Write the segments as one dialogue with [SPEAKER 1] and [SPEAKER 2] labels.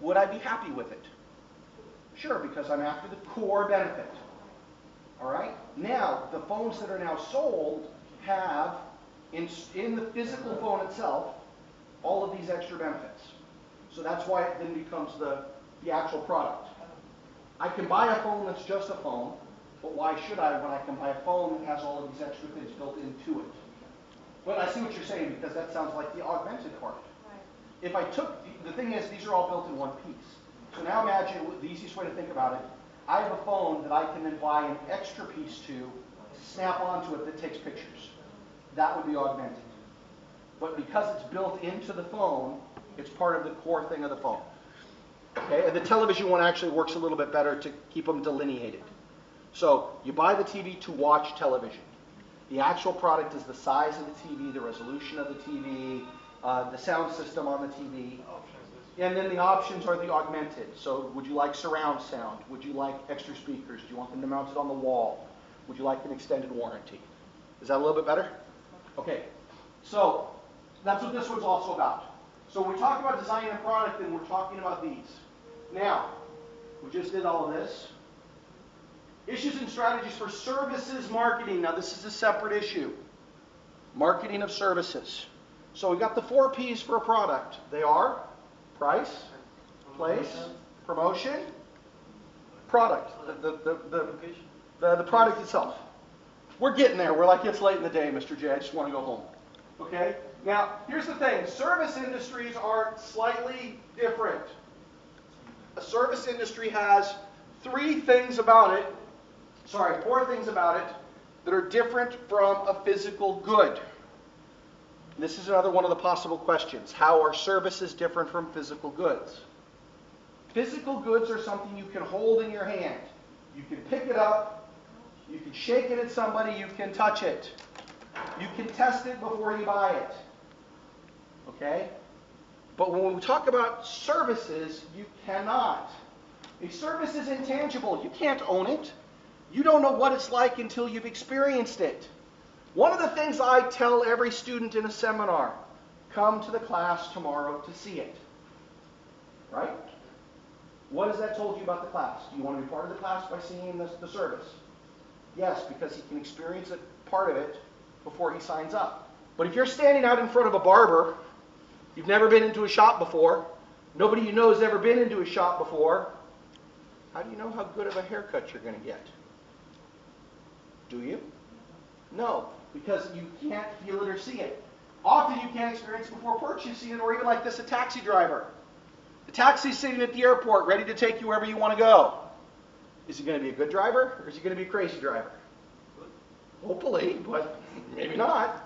[SPEAKER 1] Would I be happy with it? Sure, because I'm after the core benefit. All right? Now, the phones that are now sold have, in the physical phone itself, all of these extra benefits. So that's why it then becomes the actual product. I can buy a phone that's just a phone, but why should I when I can buy a phone that has all of these extra things built into it? But I see what you're saying, because that sounds like the augmented part.
[SPEAKER 2] Right.
[SPEAKER 1] If I took, the thing is, these are all built in one piece. So now imagine, the easiest way to think about it, I have a phone that I can then buy an extra piece to snap onto it that takes pictures. That would be augmented. But because it's built into the phone, it's part of the core thing of the phone. Okay, and the television one actually works a little bit better to keep them delineated. So you buy the TV to watch television. The actual product is the size of the TV, the resolution of the TV, the sound system on the TV. And then the options are the augmented. So would you like surround sound? Would you like extra speakers? Do you want them to mount it on the wall? Would you like an extended warranty? Is that a little bit better? Okay, so that's what this one's also about. So when we talk about designing a product, then we're talking about these. Now, we just did all of this. Issues and strategies for services marketing. Now this is a separate issue. Marketing of services. So we got the 4 P's for a product. They are price, place, promotion, product. The product itself. We're getting there. We're like, it's late in the day, Mr. J. I just want to go home. Okay? Now, here's the thing. Service industries are slightly different. A service industry has 4 things about it that are different from a physical good. This is another one of the possible questions. How are services different from physical goods? Physical goods are something you can hold in your hand. You can pick it up, you can shake it at somebody, you can touch it. You can test it before you buy it. Okay? But when we talk about services, you cannot. A service is intangible. You can't own it. You don't know what it's like until you've experienced it. One of the things I tell every student in a seminar, come to the class tomorrow to see it. Right? What has that told you about the class? Do you want to be part of the class by seeing the service? Yes, because he can experience it, part of it before he signs up. But if you're standing out in front of a barber, you've never been into a shop before, nobody you know has ever been into a shop before, how do you know how good of a haircut you're going to get? Do you? No, because you can't feel it or see it. Often you can't experience it before purchasing it, or even like this, a taxi driver. The taxi's sitting at the airport ready to take you wherever you want to go. Is he going to be a good driver, or is he going to be a crazy driver? Hopefully, but maybe not.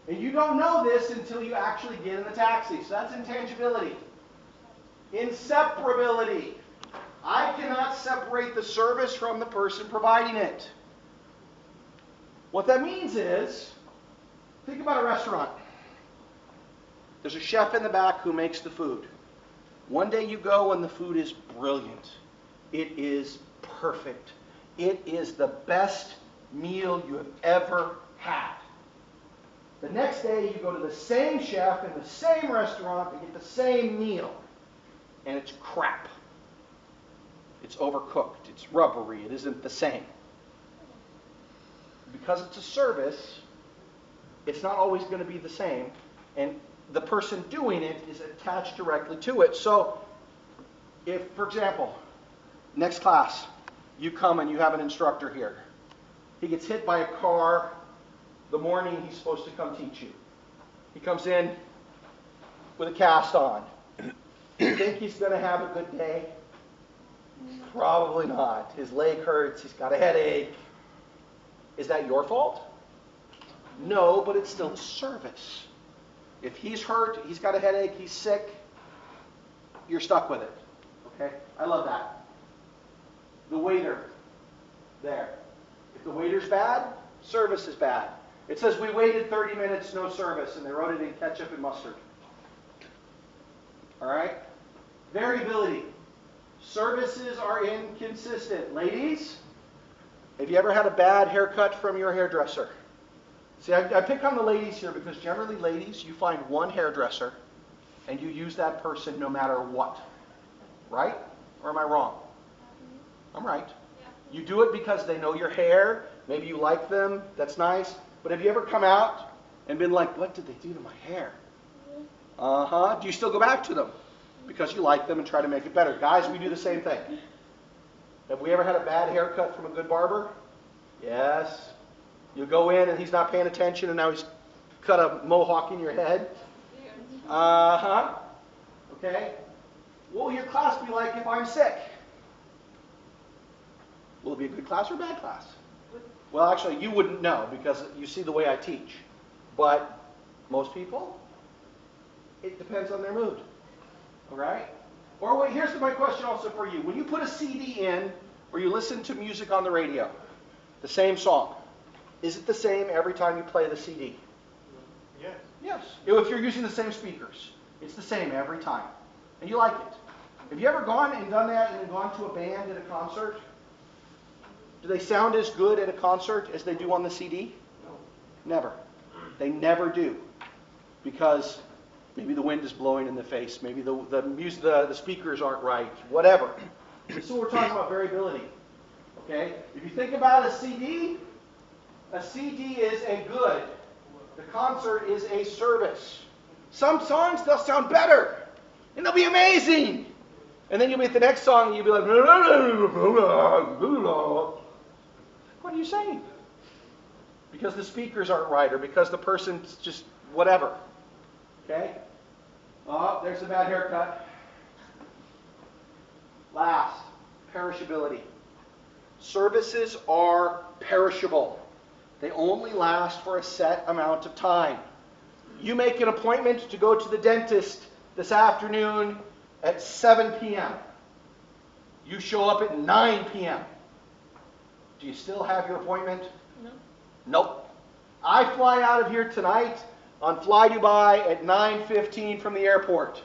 [SPEAKER 1] And you don't know this until you actually get in the taxi. So that's intangibility. Inseparability. I cannot separate the service from the person providing it. What that means is, think about a restaurant. There's a chef in the back who makes the food. One day you go and the food is brilliant. It is perfect. It is the best meal you have ever had. The next day you go to the same chef in the same restaurant and get the same meal. And it's crap. It's overcooked. It's rubbery. It isn't the same. Because it's a service, it's not always going to be the same. And the person doing it is attached directly to it. So if, for example, next class, you come and you have an instructor here. He gets hit by a car the morning he's supposed to come teach you. He comes in with a cast on. You think he's going to have a good day? Probably not. His leg hurts. He's got a headache. Is that your fault? No, but it's still a service. If he's hurt, he's got a headache, he's sick, you're stuck with it. Okay? I love that. The waiter there. If the waiter's bad, service is bad. It says we waited 30 minutes, no service, and they wrote it in ketchup and mustard. All right? Variability. Services are inconsistent. Ladies, have you ever had a bad haircut from your hairdresser? See, I pick on the ladies here because generally, ladies, you find one hairdresser and you use that person no matter what. right? Or am I wrong? I'm right. You do it because they know your hair, maybe you like them, that's nice. But have you ever come out and been like, what did they do to my hair? Uh-huh. Do you still go back to them? Because you like them and try to make it better. Guys, we do the same thing. Have we ever had a bad haircut from a good barber? Yes. You go in and he's not paying attention and now he's cut a mohawk in your head? Uh-huh. Okay. What will your class be like if I'm sick? Will it be a good class or a bad class? Well, actually, you wouldn't know because you see the way I teach. But most people, it depends on their mood. All right? Or wait, here's my question also for you. When you put a CD in or you listen to music on the radio, the same song, is it the same every time you play the CD?
[SPEAKER 2] Yes.
[SPEAKER 1] Yes. If you're using the same speakers, it's the same every time. And you like it. Have you ever gone and done that and then gone to a band at a concert? Do they sound as good at a concert as they do on the CD?
[SPEAKER 2] No.
[SPEAKER 1] Never. They never do. Because maybe the wind is blowing in the face, maybe the speakers aren't right, whatever. So we're talking about variability. Okay? If you think about a CD is a good. The concert is a service. Some songs, they'll sound better. And they'll be amazing. And then you'll be at the next song and you'll be like, what are you saying? Because the speakers aren't right or because the person's just whatever. Okay? Oh, there's a bad haircut. Last, perishability. Services are perishable. They only last for a set amount of time. You make an appointment to go to the dentist this afternoon at 7 p.m. You show up at 9 p.m. Do you still have your appointment?
[SPEAKER 3] No.
[SPEAKER 1] Nope. I fly out of here tonight on Fly Dubai at 9:15 from the airport.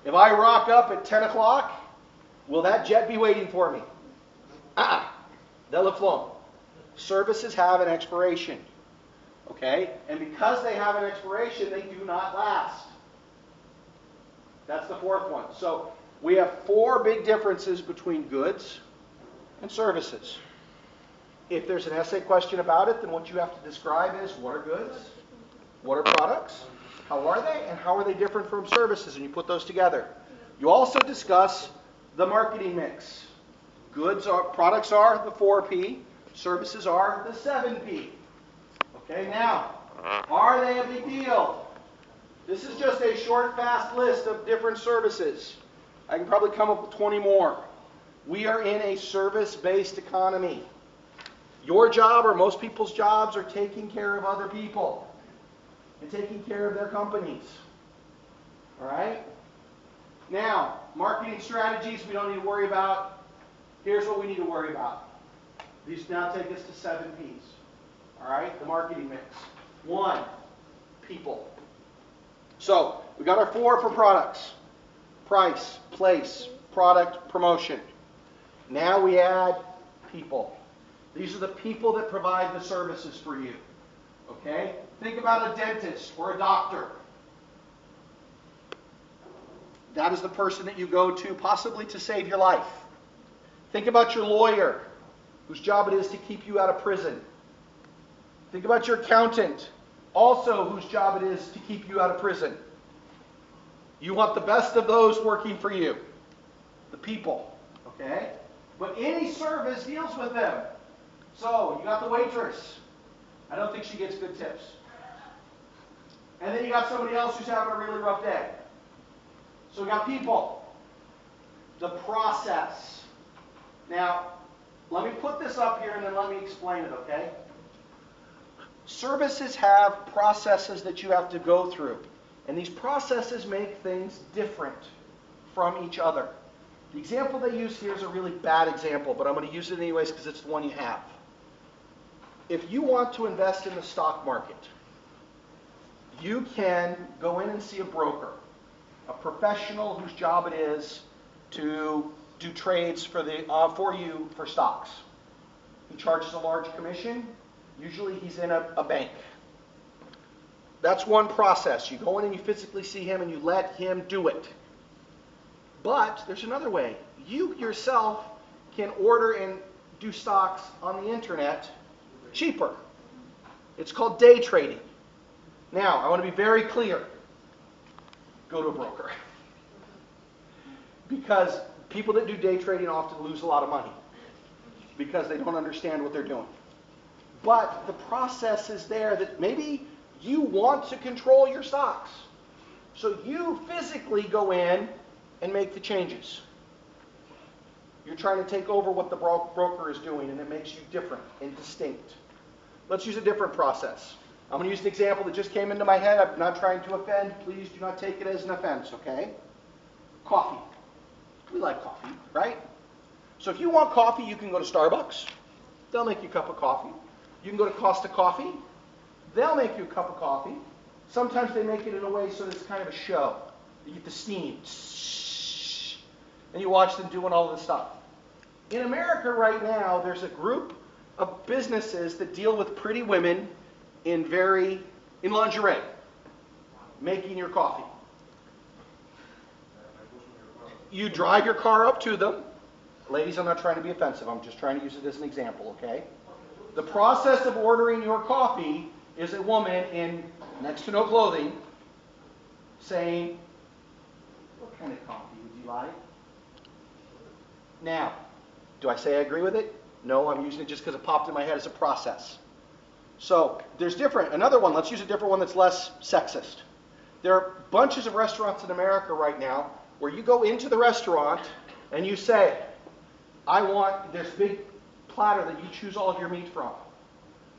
[SPEAKER 1] If I rock up at 10 o'clock, will that jet be waiting for me? They'll have flown. Services have an expiration. Okay? And because they have an expiration, they do not last. That's the fourth one. So we have four big differences between goods and services. If there's an essay question about it, then what you have to describe is what are goods, what are products, how are they, and how are they different from services, and you put those together. You also discuss the marketing mix. Products are the 4P, services are the 7P. Okay, now, are they a big deal? This is just a short, fast list of different services. I can probably come up with 20 more. We are in a service-based economy. Your job, or most people's jobs, are taking care of other people and taking care of their companies. All right? Now, marketing strategies we don't need to worry about. Here's what we need to worry about. These now take us to 7 Ps. All right? The marketing mix. 1, people. So, we got our 4 for products. Price, place, product, promotion. Now we add people. These are the people that provide the services for you. Okay? Think about a dentist or a doctor. That is the person that you go to possibly to save your life. Think about your lawyer, whose job it is to keep you out of prison. Think about your accountant, also whose job it is to keep you out of prison. You want the best of those working for you. The people. Okay? But any service deals with them. So, you got the waitress. I don't think she gets good tips. And then you got somebody else who's having a really rough day. So we got people. The process. Now, let me put this up here and then let me explain it, okay? Services have processes that you have to go through. And these processes make things different from each other. The example they use here is a really bad example, but I'm going to use it anyways because it's the one you have. If you want to invest in the stock market, you can go in and see a broker, a professional whose job it is to do trades for you for stocks. He charges a large commission. Usually he's in a bank. That's one process. You go in and you physically see him and you let him do it. But there's another way. You yourself can order and do stocks on the internet cheaper. It's called day trading. Now, I want to be very clear. Go to a broker. Because people that do day trading often lose a lot of money because they don't understand what they're doing. But the process is there that maybe you want to control your stocks. So you physically go in and make the changes. You're trying to take over what the broker is doing, and it makes you different and distinct. Let's use a different process. I'm going to use an example that just came into my head. I'm not trying to offend. Please do not take it as an offense, okay? Coffee. We like coffee, right? So if you want coffee, you can go to Starbucks. They'll make you a cup of coffee. You can go to Costa Coffee. They'll make you a cup of coffee. Sometimes they make it in a way so that it's kind of a show. You get the steam. And you watch them doing all this stuff. In America right now, there's a group of businesses that deal with pretty women in lingerie, making your coffee. You drive your car up to them. Ladies, I'm not trying to be offensive. I'm just trying to use it as an example, okay? The process of ordering your coffee is a woman in next to no clothing saying, "What kind of coffee would you like?" Now, do I say I agree with it? No, I'm using it just because it popped in my head as a process. So there's another one, let's use a different one that's less sexist. There are bunches of restaurants in America right now where you go into the restaurant and you say, I want this big platter that you choose all of your meat from.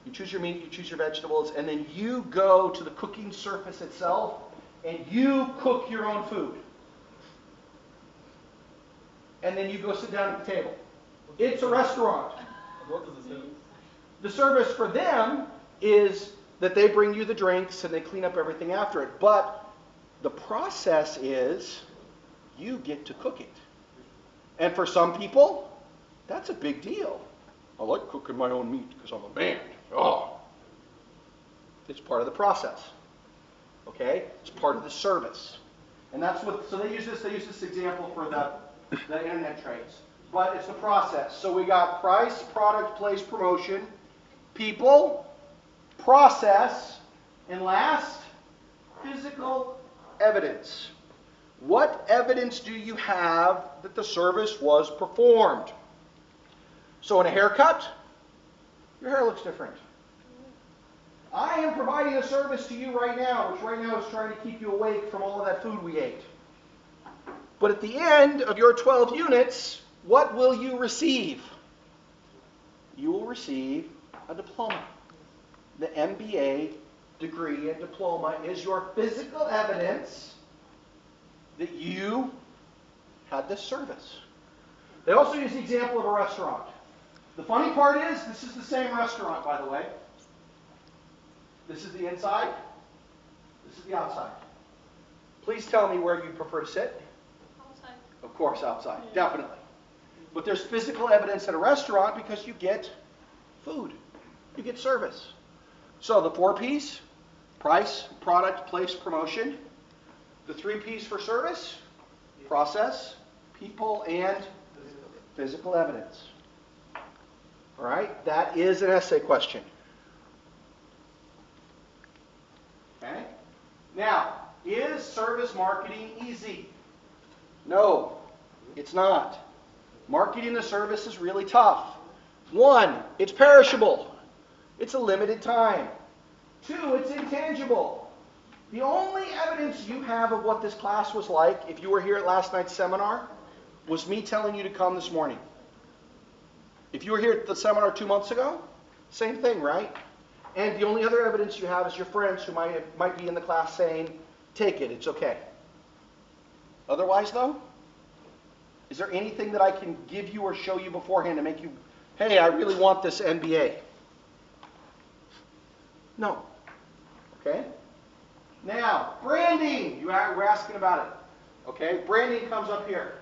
[SPEAKER 1] You choose your meat, you choose your vegetables, and then you go to the cooking surface itself and you cook your own food. And then you go sit down at the table. It's a restaurant.
[SPEAKER 2] What does it say?
[SPEAKER 1] The service for them is that they bring you the drinks and they clean up everything after it. But the process is you get to cook it. And for some people, that's a big deal. I like cooking my own meat because I'm a man. Oh. It's part of the process. Okay? It's part of the service. And that's what, so they use this example for the internet trades. But it's the process. So we got price, product, place, promotion, people, process, and last, physical evidence. What evidence do you have that the service was performed? So in a haircut, your hair looks different. I am providing a service to you right now, which right now is trying to keep you awake from all of that food we ate. But at the end of your 12 units, what will you receive? You will receive a diploma. The MBA degree and diploma is your physical evidence that you had this service. They also use the example of a restaurant. The funny part is, this is the same restaurant, by the way. This is the inside. This is the outside. Please tell me where you prefer to sit.
[SPEAKER 3] Outside.
[SPEAKER 1] Of course, outside. Yeah. Definitely. But there's physical evidence at a restaurant because you get food. You get service. So the 4 P's, price, product, place, promotion. The 3 P's for service, process, people, and physical evidence. All right? That is an essay question. Okay? Now, is service marketing easy? No, it's not. Marketing a service is really tough. 1, it's perishable. It's a limited time. 2, it's intangible. The only evidence you have of what this class was like, if you were here at last night's seminar, was me telling you to come this morning. If you were here at the seminar 2 months ago, same thing, right? And the only other evidence you have is your friends who might be in the class saying, take it, it's okay. Otherwise, though, is there anything that I can give you or show you beforehand to make you, hey, I really want this MBA? No. Okay? Now, branding. We're asking about it. Okay? Branding comes up here.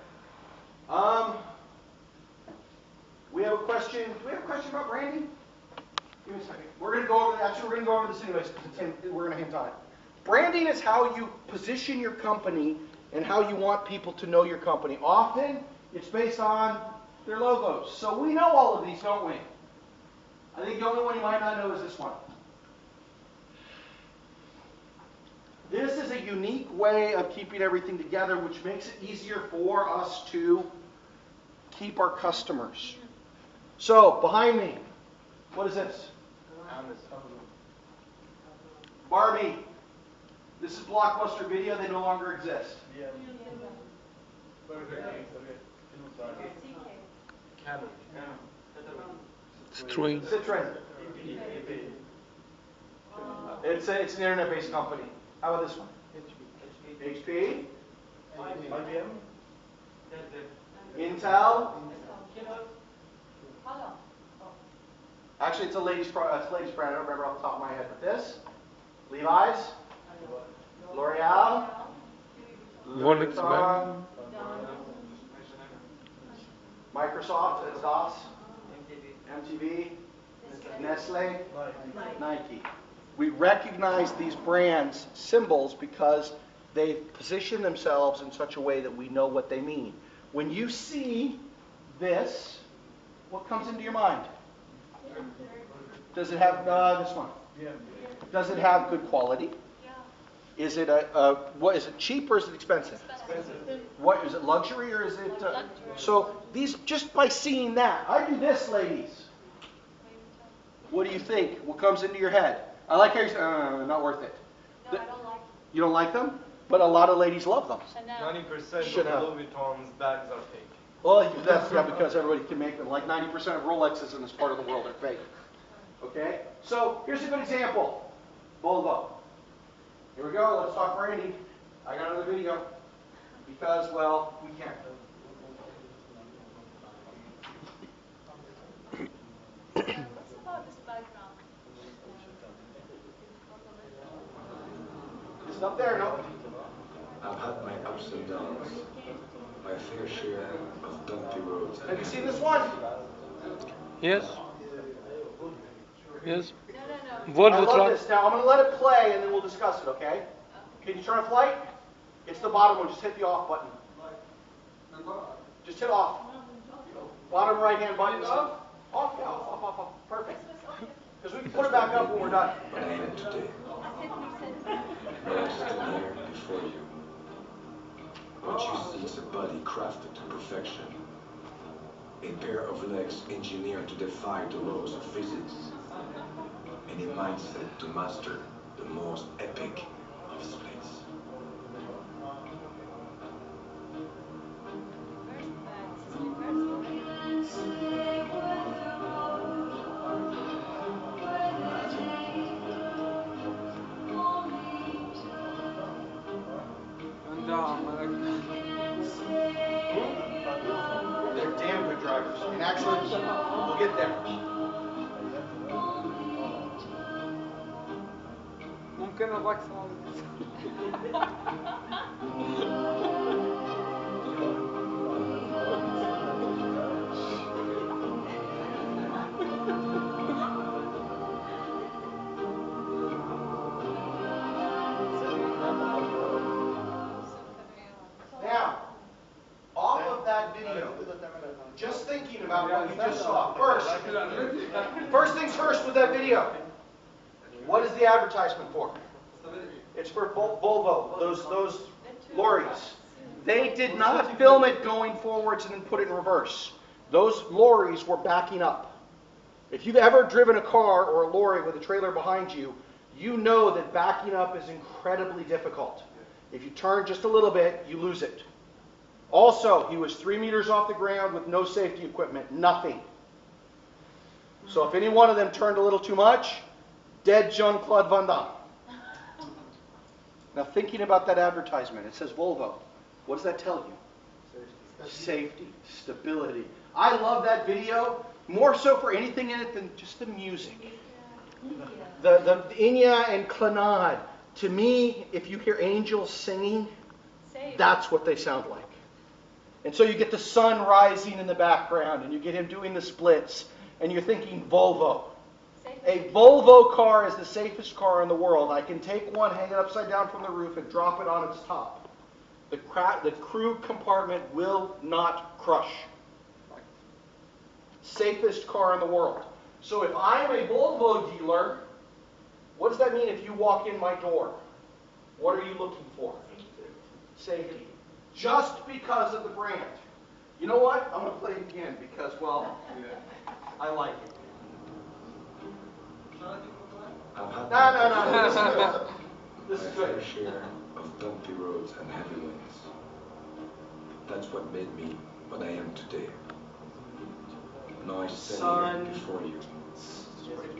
[SPEAKER 1] We have a question. Do we have a question about branding? Give me a second. We're going to go over this anyways because we're going to hint on it. Branding is how you position your company and how you want people to know your company. Often, it's based on their logos. So we know all of these, don't we? I think the only one you might not know is this one. This is a unique way of keeping everything together, which makes it easier for us to keep our customers. So, behind me, what is this? Barbie. This is Blockbuster Video. They no longer exist.
[SPEAKER 2] Citroën.
[SPEAKER 1] It's an internet-based company. How about this one? HP.
[SPEAKER 3] IBM.
[SPEAKER 1] Intel. Actually, it's a ladies' brand. I don't remember off the top of my head. But this, Levi's, L'Oreal, Louis Vuitton, Microsoft, it's DOS, MTV, Nestle, Nike. We recognize these brands' symbols because they position themselves in such a way that we know what they mean. When you see this, what comes into your mind? Does it have this one? Does it have good quality? Is it what is it, cheap or is it expensive? What is it, luxury or is it? So these, just by seeing that, I do this, ladies. What do you think? What comes into your head? I like how you say, not worth it.
[SPEAKER 4] No, I don't like it.
[SPEAKER 1] You don't like them, but a lot of ladies love them.
[SPEAKER 3] 90% of Louis Vuitton's bags are fake.
[SPEAKER 1] Well, that's because everybody can make them. Like 90% of Rolexes in this part of the world are fake. Okay? So here's a good example. Volvo. Here we go. Let's talk branding. I got another video because, well, we can't.
[SPEAKER 4] What's about this background?
[SPEAKER 1] It's up there, no?
[SPEAKER 5] I've had my ups and downs, my fair share of bumpy roads.
[SPEAKER 1] Have you seen this one?
[SPEAKER 2] Yes. Yes.
[SPEAKER 4] No.
[SPEAKER 1] I
[SPEAKER 2] Volvo
[SPEAKER 1] love
[SPEAKER 2] truck.
[SPEAKER 1] this. Now, I'm going to let it play and then we'll discuss it, okay? Can you turn off light? It's the bottom one. Just hit the off button. Just hit off. Bottom right-hand button. Off? Yeah, off. Perfect. Because we can put it back up when we're done.
[SPEAKER 5] But I am today. But I'm still here before you. What you see is a body crafted to perfection. A pair of legs engineered to defy the laws of physics. And a mindset to master the most epic of space.
[SPEAKER 1] They're damn good drivers. And actually, we'll get there.
[SPEAKER 6] ممكن الرقص
[SPEAKER 1] Now, off of that video, just thinking about what you just saw. First things first with that video. What is the advertisement for? It's for Volvo, those lorries. They did not film it going forwards and then put it in reverse. Those lorries were backing up. If you've ever driven a car or a lorry with a trailer behind you, you know that backing up is incredibly difficult. If you turn just a little bit, you lose it. Also, he was 3 meters off the ground with no safety equipment, nothing. So if any one of them turned a little too much, dead Jean-Claude Van Damme. Now thinking about that advertisement, it says Volvo. What does that tell you? Safety, stability. I love that video, more so for anything in it than just the music. The Enya and Clannad. To me, if you hear angels singing, that's what they sound like. And so you get the sun rising in the background, and you get him doing the splits, and you're thinking Volvo. A Volvo car is the safest car in the world. I can take one, hang it upside down from the roof, and drop it on its top. The crew compartment will not crush. Safest car in the world. So if I'm a Volvo dealer, what does that mean if you walk in my door? What are you looking for? Safety. Just because of the brand. You know what? I'm going to play it again because, well, I like it.
[SPEAKER 5] I've had
[SPEAKER 1] No. This
[SPEAKER 5] my
[SPEAKER 1] is good.
[SPEAKER 5] fair share of bumpy roads and heavy winds. That's what made me what I am today. Now I stand here before you.
[SPEAKER 1] It's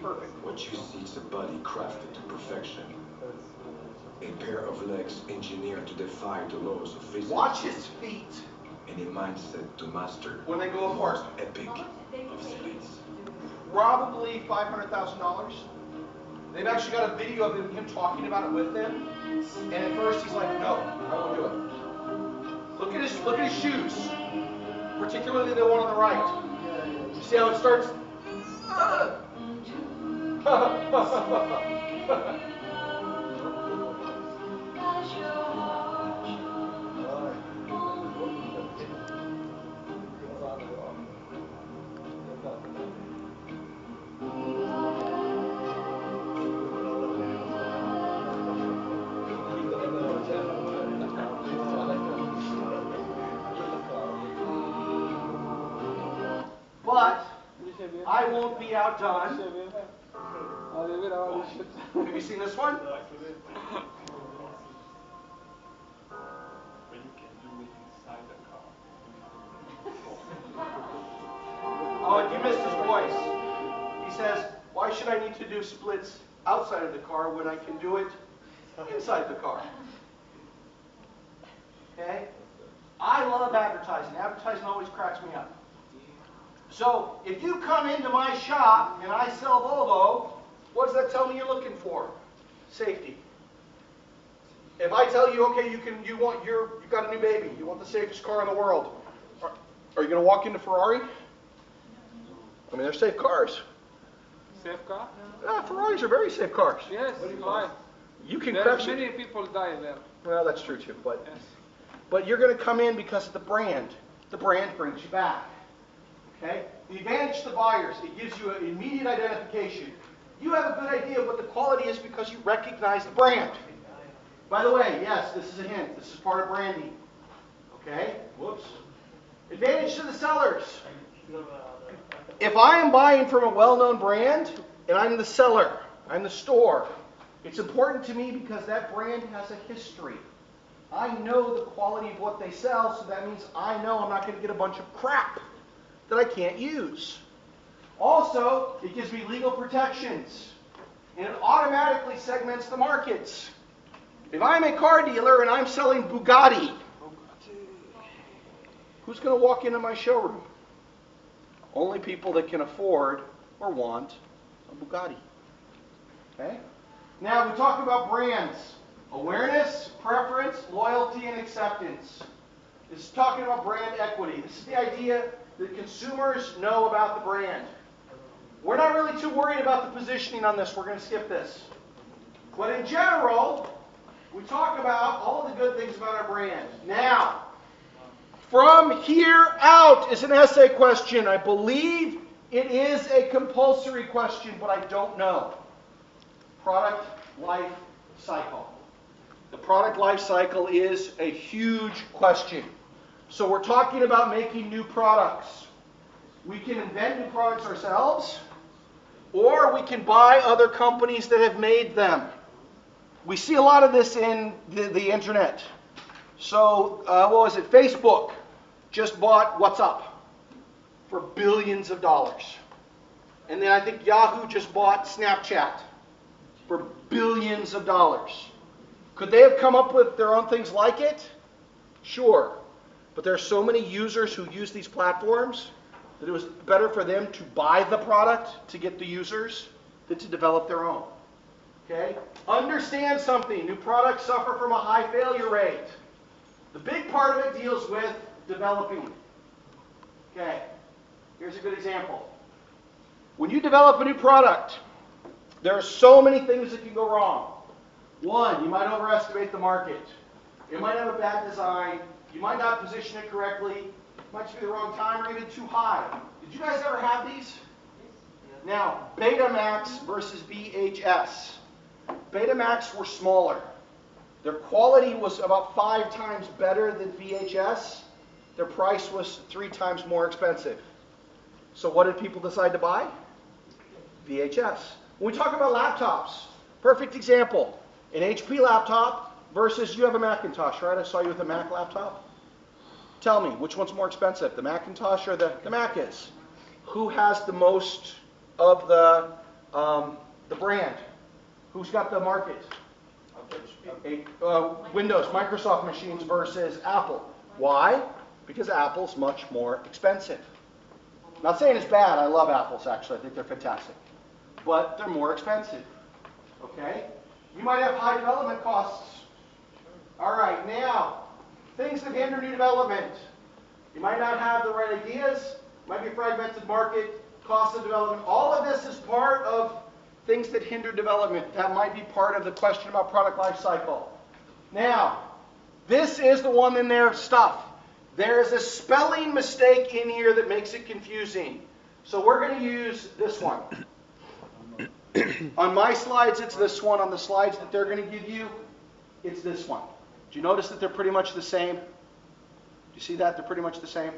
[SPEAKER 1] perfect.
[SPEAKER 5] What you see is a body crafted to perfection. A pair of legs engineered to defy the laws of physics.
[SPEAKER 1] Watch his feet.
[SPEAKER 5] And a mindset to master
[SPEAKER 1] When they go
[SPEAKER 5] the
[SPEAKER 1] apart.
[SPEAKER 5] most epic of space.
[SPEAKER 1] Probably $500,000. They've actually got a video of him talking about it with them. And at first he's like, no, I won't do it. Look at his shoes. Particularly the one on the right. You see how it starts? But I won't be outdone. Have you seen this one? Oh, you missed his voice. He says, why should I need to do splits outside of the car when I can do it inside the car? Okay? I love advertising. Advertising always cracks me up. So, if you come into my shop and I sell Volvo, what does that tell me you're looking for? Safety. If I tell you, okay, you've got a new baby, you want the safest car in the world, are you going to walk into Ferrari? I mean, they're safe cars.
[SPEAKER 2] Safe car?
[SPEAKER 1] Yeah, Ferraris are very safe cars.
[SPEAKER 2] Yes, right.
[SPEAKER 1] You can
[SPEAKER 2] There's
[SPEAKER 1] crash
[SPEAKER 2] many
[SPEAKER 1] it.
[SPEAKER 2] people die there.
[SPEAKER 1] Well, that's true too. But
[SPEAKER 2] Yes.
[SPEAKER 1] but you're going to come in because of the brand. The brand brings you back. Okay? The advantage to the buyers, it gives you an immediate identification. You have a good idea of what the quality is because you recognize the brand. By the way, yes, this is a hint. This is part of branding. Okay? Whoops. Advantage to the sellers. If I am buying from a well-known brand, and I'm the seller, I'm the store, it's important to me because that brand has a history. I know the quality of what they sell, so that means I know I'm not going to get a bunch of crap that I can't use. Also, it gives me legal protections, and it automatically segments the markets. If I'm a car dealer and I'm selling Bugatti, who's going to walk into my showroom? Only people that can afford or want a Bugatti. Okay? Now we talk about brands. Awareness, preference, loyalty, and acceptance. This is talking about brand equity. This is the idea that consumers know about the brand. We're not really too worried about the positioning on this. We're going to skip this. But in general, we talk about all of the good things about our brand. Now, from here out is an essay question. I believe it is a compulsory question, but I don't know. Product life cycle. The product life cycle is a huge question. So we're talking about making new products. We can invent new products ourselves, or we can buy other companies that have made them. We see a lot of this in the internet. So, what was it? Facebook just bought WhatsApp for billions of dollars. And then I think Yahoo just bought Snapchat for billions of dollars. Could they have come up with their own things like it? Sure. But there are so many users who use these platforms that it was better for them to buy the product to get the users than to develop their own. Okay? Understand something. New products suffer from a high failure rate. The big part of it deals with developing. Okay. Here's a good example. When you develop a new product, there are so many things that can go wrong. One, you might overestimate the market. It might have a bad design. You might not position it correctly. It might just be the wrong time or even too high. Did you guys ever have these? Now, Betamax versus VHS. Betamax were smaller. Their quality was about 5 times better than VHS. Their price was 3 times more expensive. So what did people decide to buy? VHS. When we talk about laptops, perfect example. An HP laptop versus you have a Macintosh, right? I saw you with a Mac laptop. Tell me, which one's more expensive, the Macintosh or the Mac is? Who has the most of the brand? Who's got the market? Windows, Microsoft machines versus Apple. Why? Because Apple's much more expensive. Not saying it's bad. I love Apples, actually. I think they're fantastic. But they're more expensive. Okay? You might have high development costs. All right, now, things that hinder new development. You might not have the right ideas. Might be a fragmented market, cost of development. All of this is part of things that hinder development. That might be part of the question about product life cycle. Now, this is the one in their stuff. There is a spelling mistake in here that makes it confusing. So we're going to use this one. On my slides, it's this one. On the slides that they're going to give you, it's this one. Do you notice that they're pretty much the same? Do you see that? They're pretty much the same?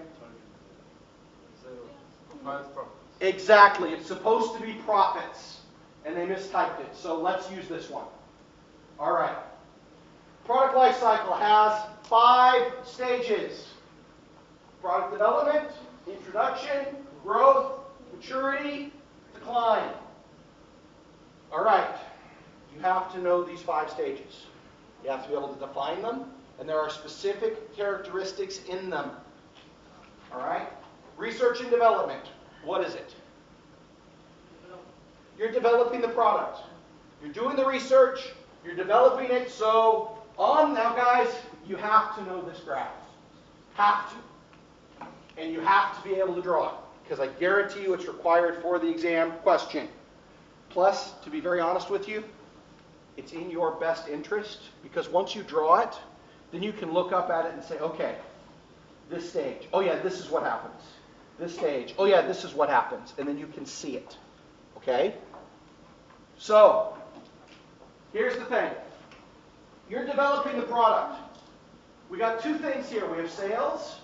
[SPEAKER 1] Exactly. It's supposed to be profits, and they mistyped it. So let's use this one. All right. Product life cycle has 5 stages. Product development, introduction, growth, maturity, decline. All right. You have to know these 5 stages. You have to be able to define them, and there are specific characteristics in them. All right? Research and development. What is it? You're developing the product. You're doing the research. You're developing it. So now guys, you have to know this graph. Have to. And you have to be able to draw it, because I guarantee you it's required for the exam question. Plus, to be very honest with you, it's in your best interest, because once you draw it, then you can look up at it and say, okay, this stage, oh yeah, this is what happens. This stage, oh yeah, this is what happens. And then you can see it. Okay? So, here's the thing. You're developing the product. We got 2 things here. We have sales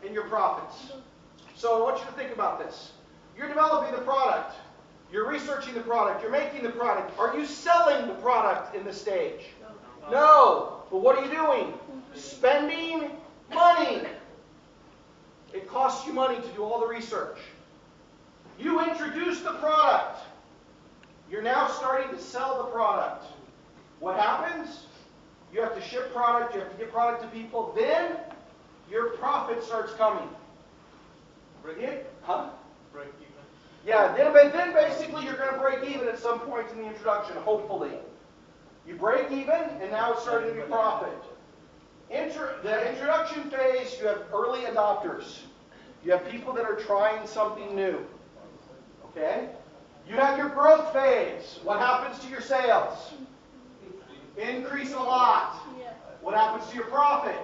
[SPEAKER 1] and your profits. So I want you to think about this. You're developing the product. You're researching the product. You're making the product. Are you selling the product in this stage? No. But what are you doing? Spending money. It costs you money to do all the research. You introduce the product. You're now starting to sell the product. What happens? You have to ship product. You have to get product to people. Then your profit starts coming.
[SPEAKER 3] Break even.
[SPEAKER 1] Yeah, then basically you're going to break even at some point in the introduction, hopefully. You break even, and now it's starting to be profit. The introduction phase, you have early adopters. You have people that are trying something new. Okay? You have your growth phase. What happens to your sales? Increase a lot. What happens to your profit?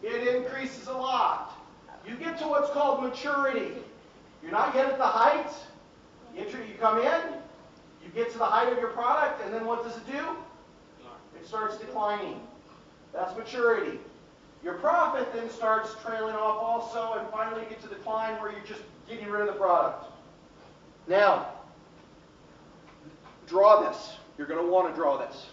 [SPEAKER 1] It increases a lot. You get to what's called maturity. You're not yet at the height. You come in, you get to the height of your product, and then what does it do? It starts declining. That's maturity. Your profit then starts trailing off also, and finally you get to decline where you're just getting rid of the product. Now, draw this. You're going to want to draw this.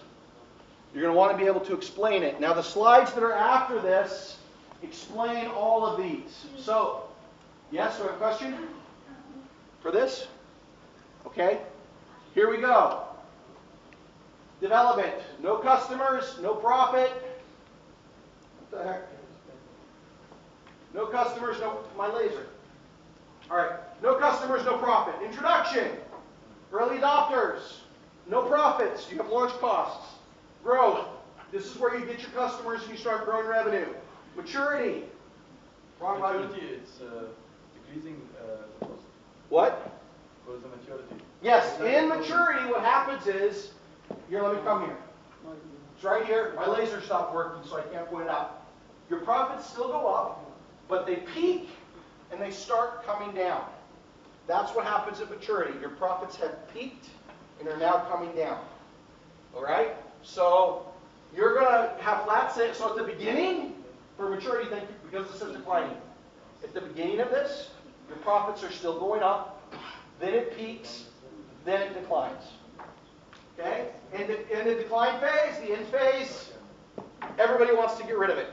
[SPEAKER 1] You're going to want to be able to explain it. Now, the slides that are after this explain all of these. So, yes, we have a question for this? Okay, here we go. Development. No customers, no profit. What the heck? No customers, my laser. All right, no customers, no profit. Introduction. Early adopters. No profits. You have launch costs. Growth. This is where you get your customers and you start growing revenue. Maturity. Wrong button.
[SPEAKER 3] Maturity, it's decreasing the cost.
[SPEAKER 1] What?
[SPEAKER 3] Goes the maturity.
[SPEAKER 1] Yes, in maturity what happens is, let me come here. It's right here. My laser stopped working, so I can't point it out. Your profits still go up, but they peak and they start coming down. That's what happens at maturity. Your profits have peaked and are now coming down. All right? So you're going to have flat sales. So at the beginning, for maturity, because this is declining, at the beginning of this, your profits are still going up, then it peaks, then it declines. Okay? In the decline phase, the end phase, everybody wants to get rid of it.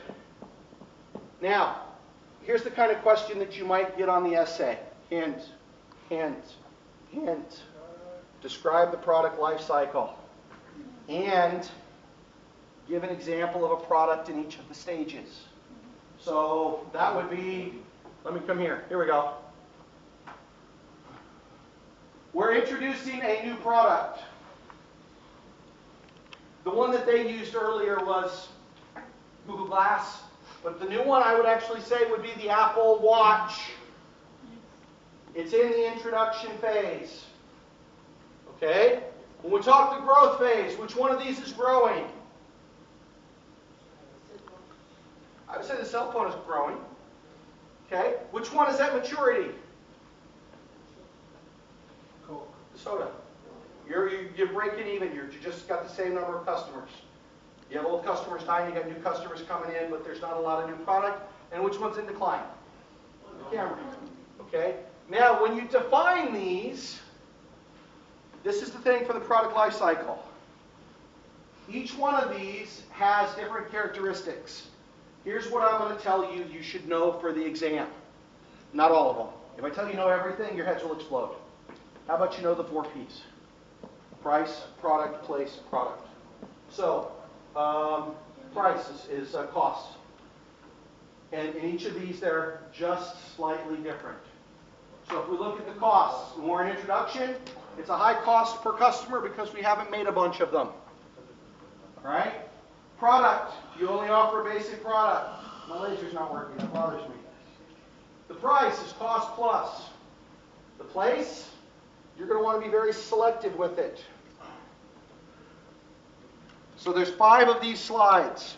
[SPEAKER 1] Now, here's the kind of question that you might get on the essay. Hint. Describe the product life cycle. And give an example of a product in each of the stages. So that would be, let me come here. Here we go. We're introducing a new product. The one that they used earlier was Google Glass, but the new one I would actually say would be the Apple Watch. It's in the introduction phase. Okay? When we talk the growth phase, which one of these is growing? I would say the cell phone is growing. Okay? Which one is at maturity?
[SPEAKER 2] Coke.
[SPEAKER 1] The soda. You're breaking even. You just got the same number of customers. You have old customers dying, you got new customers coming in, but there's not a lot of new product. And which one's in decline? The camera. Okay? Now, when you define these, this is the thing for the product life cycle. Each one of these has different characteristics. Here's what I'm going to tell you you should know for the exam. Not all of them. If I tell you know everything, your heads will explode. How about you know the 4 Ps? Price, product, place, product. So, price is cost. And in each of these, they're just slightly different. So if we look at the costs, when we're in introduction, it's a high cost per customer because we haven't made a bunch of them. All right? Product, you only offer a basic product. My laser's not working, that bothers me. The price is cost plus. The place, you're going to want to be very selective with it. So there's 5 of these slides.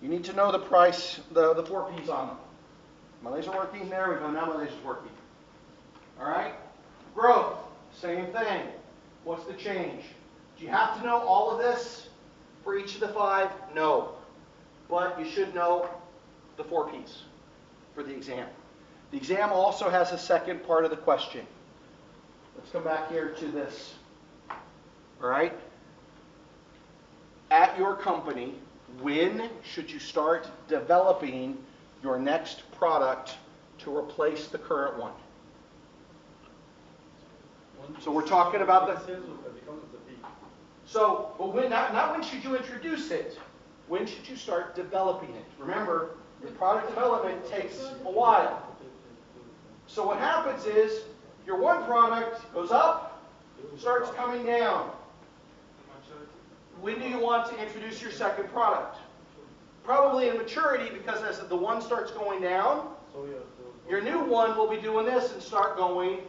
[SPEAKER 1] You need to know the price, the 4 Ps on them. My laser working? There we go. Now my laser's working. All right? Growth, same thing. What's the change? Do you have to know all of this for each of the 5? No. But you should know the 4 Ps for the exam. The exam also has a second part of the question. Let's come back here to this. All right? At your company, when should you start developing your next product to replace the current one? So we're talking about the... So, but when, not when should you introduce it. When should you start developing it? Remember, your product development takes a while. So what happens is, your one product goes up, starts coming down. When do you want to introduce your second product? Probably in maturity, because as the one starts going down, your new one will be doing this and start going